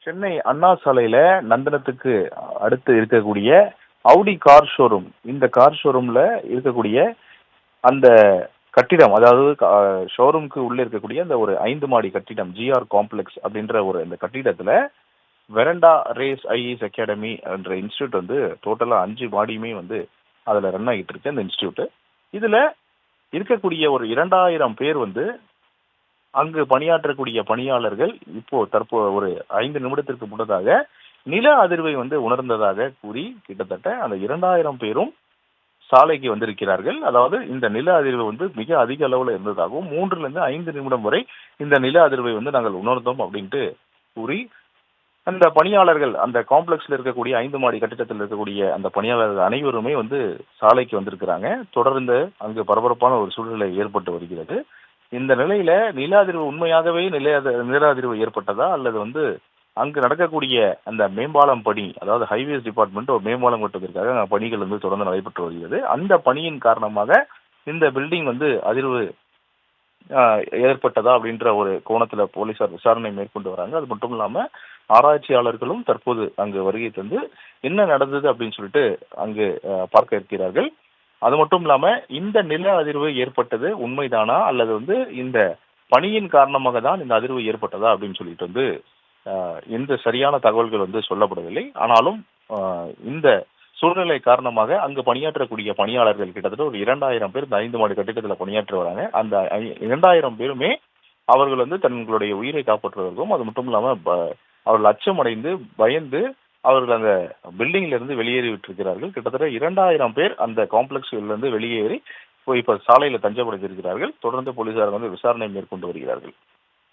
சென்னை அண்ணா சாலையில நந்தனத்துக்கு அடுத்து இருக்கக்கூடிய அவுடி கார் ஷோரூம். இந்த கார் ஷோரூம்ல இருக்கக்கூடிய அந்த கட்டிடம், அதாவது ஷோரூம்க்கு உள்ள இருக்கக்கூடிய அந்த ஒரு 5 மாடி கட்டிடம், ஜிஆர் காம்ப்ளெக்ஸ் அப்படின்ற ஒரு இந்த கட்டிடத்துல வெரண்டா ரேஸ் ஐஏஎஸ் அகாடமி என்ற இன்ஸ்டியூட் வந்து டோட்டலா 5 மாடியுமே வந்து அதுல ரன் ஆகிட்டு இருக்கு அந்த இன்ஸ்டியூட். இதுல இருக்கக்கூடிய ஒரு 2000 பேர் வந்து அங்கு பணியாற்றக்கூடிய பணியாளர்கள் இப்போ ஒரு 5 நிமிடத்திற்கு முன்னதாக நில அதிர்வை வந்து உணர்ந்ததாக கூறி கிட்டத்தட்ட அந்த 2000 பேரும் சாலைக்கு வந்திருக்கிறார்கள். அதாவது இந்த நில அதிர்வு வந்து மிக அதிக அளவில் இருந்ததாகவும் 3லிருந்து 5 நிமிடம் வரை இந்த நில அதிர்வை வந்து நாங்கள் உணர்ந்தோம் அப்படின்ட்டு கூறி அந்த பணியாளர்கள், அந்த காம்ப்ளெக்ஸ்ல இருக்கக்கூடிய 5 மாடி கட்டிடத்தில் இருக்கக்கூடிய அந்த பணியாளர்கள் அனைவருமே வந்து சாலைக்கு வந்திருக்கிறாங்க. தொடர்ந்து அங்கு பரபரப்பான ஒரு சூழ்நிலை ஏற்பட்டு வருகிறது. இந்த நிலையில நில அதிர்வு உண்மையாகவே நில அதிர்வு ஏற்பட்டதா, அல்லது வந்து அங்கு நடக்கக்கூடிய அந்த மேம்பாலம் பணி, அதாவது ஹைவேஸ் டிபார்ட்மெண்ட் ஒரு மேம்பாலம் கட்டுவதற்காக பணிகள் வந்து தொடர்ந்து நடைபெற்று வருகிறது. அந்த பணியின் காரணமாக இந்த பில்டிங் வந்து அதிர்வு ஏற்பட்டதா அப்படின்ற ஒரு கோணத்துல போலீசார் விசாரணை மேற்கொண்டு வராங்க. அது மட்டும் இல்லாம ஆராய்ச்சியாளர்களும் தற்போது அங்கு வருகை தந்து என்ன நடந்தது அப்படின்னு சொல்லிட்டு அங்கு பார்க்க இருக்கிறார்கள். அது மட்டும் இல்லாம இந்த நில அதிர்வு ஏற்பட்டது உண்மைதானா, அல்லது வந்து இந்த பணியின் காரணமாக தான் இந்த அதிர்வு ஏற்பட்டதா அப்படின்னு சொல்லிட்டு வந்து எந்த சரியான தகவல்கள் வந்து சொல்லப்படவில்லை. ஆனாலும் இந்த சூழ்நிலை காரணமாக அங்கு பணியாற்றக்கூடிய பணியாளர்கள் கிட்டத்தட்ட ஒரு 2000 பேர் இந்த 5 மாடி கட்டிடத்தில் பணியாற்றி வராங்க. அந்த 2000 பேருமே அவர்கள் வந்து தங்களுடைய உயிரை காப்பாற்றுவதற்கும், அது மட்டும் இல்லாம அவர்கள் அச்சமடைந்து பயந்து அவர்கள் அந்த பில்டிங்ல இருந்து வெளியேறி விட்டிருக்கிறார்கள். கிட்டத்தட்ட 2000 பேர் அந்த காம்ப்ளெக்ஸ்ல இருந்து வெளியேறி இப்ப சாலையில தஞ்சமடைந்திருக்கிறார்கள். தொடர்ந்து போலீசார் வந்து விசாரணை மேற்கொண்டு வருகிறார்கள்.